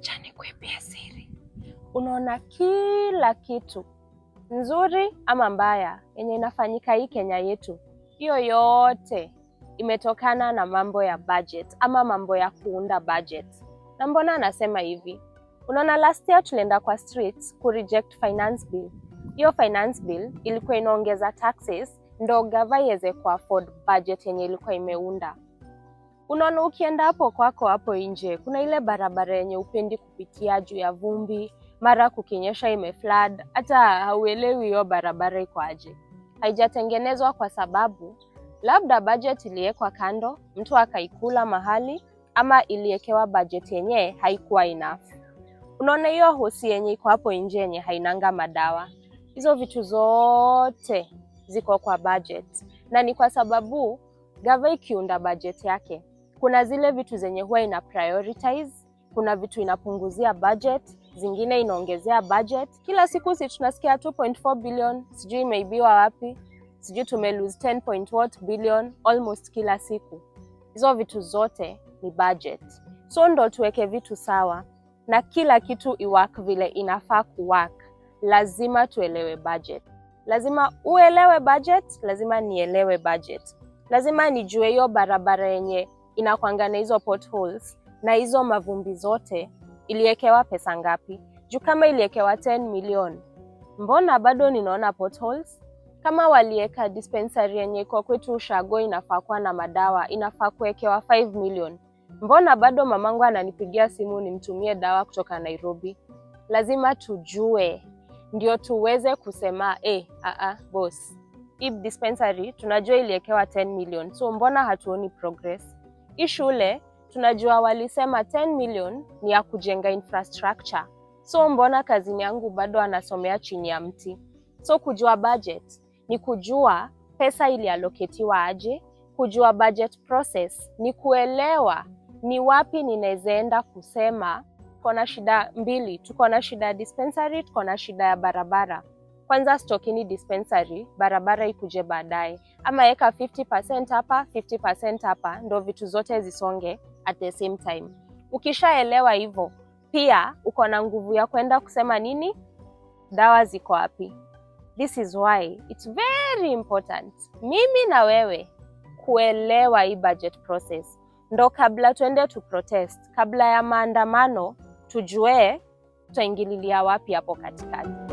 Acha nikuibie siri. Unaona kila kitu nzuri ama mbaya yenye inafanyika hii Kenya yetu, hiyo yote imetokana na mambo ya budget ama mambo ya kuunda budget. Na mbona nasema hivi? Unaona last year tulienda kwa streets ku reject finance bill. Hiyo finance bill ilikuwa inaongeza taxes ndo gava iweze ku afford budget yenye ilikuwa imeunda. Unaona ukienda hapo kwako hapo nje, kuna ile barabara yenye upendi kupitia juu ya vumbi, mara kukinyesha imeflood, hata hauelewi hiyo barabara iko aje. Haijatengenezwa kwa sababu labda budget iliwekwa kando, mtu akaikula mahali, ama iliwekewa budget yenye haikuwa enough. Unaona hiyo hosi yenye iko hapo nje yenye hainanga madawa. Hizo vitu zote ziko kwa budget. Na ni kwa sababu gava ikiunda budget yake, kuna zile vitu zenye huwa ina prioritize, kuna vitu inapunguzia budget, zingine inaongezea budget. Kila siku si tunasikia 2.4 billion, sijui imeibiwa wapi, sijui tume lose 10 point what billion almost kila siku. Hizo vitu zote ni budget. So ndo tuweke vitu sawa na kila kitu iwork vile inafaa kuwork, lazima tuelewe budget. Lazima uelewe budget, lazima nielewe budget. Lazima nijue hiyo barabara yenye inakuanga na hizo potholes na hizo mavumbi zote iliwekewa pesa ngapi. Juu kama iliwekewa 10 million, mbona bado ninaona potholes? Kama waliweka dispensary yenye iko kwetu Ushago inafaa kuwa na madawa, inafaa kuwekewa 5 million. Mbona bado mamangu ananipigia simu nimtumie dawa kutoka Nairobi? Lazima tujue ndio tuweze kusema boss, hii dispensary tunajua iliwekewa 10 million, so mbona hatuoni progress? Hii shule tunajua walisema 10 million ni ya kujenga infrastructure, so mbona kazini yangu bado anasomea chini ya mti? So kujua budget ni kujua pesa ilialloketiwa aje. Kujua budget process ni kuelewa ni wapi ninawezaenda kusema tuko na shida mbili, tuko na shida ya dispensary, tuko na shida ya barabara. Kwanza stokini dispensary, barabara ikuje baadaye. Ama eka 50% hapa, 50% hapa, ndo vitu zote zisonge at the same time. Ukishaelewa hivyo, pia uko na nguvu ya kwenda kusema nini? Dawa ziko wapi? This is why it's very important mimi na wewe kuelewa hii budget process. Ndo kabla tuende tu protest, kabla ya maandamano, tujue tutaingililia wapi hapo katikati.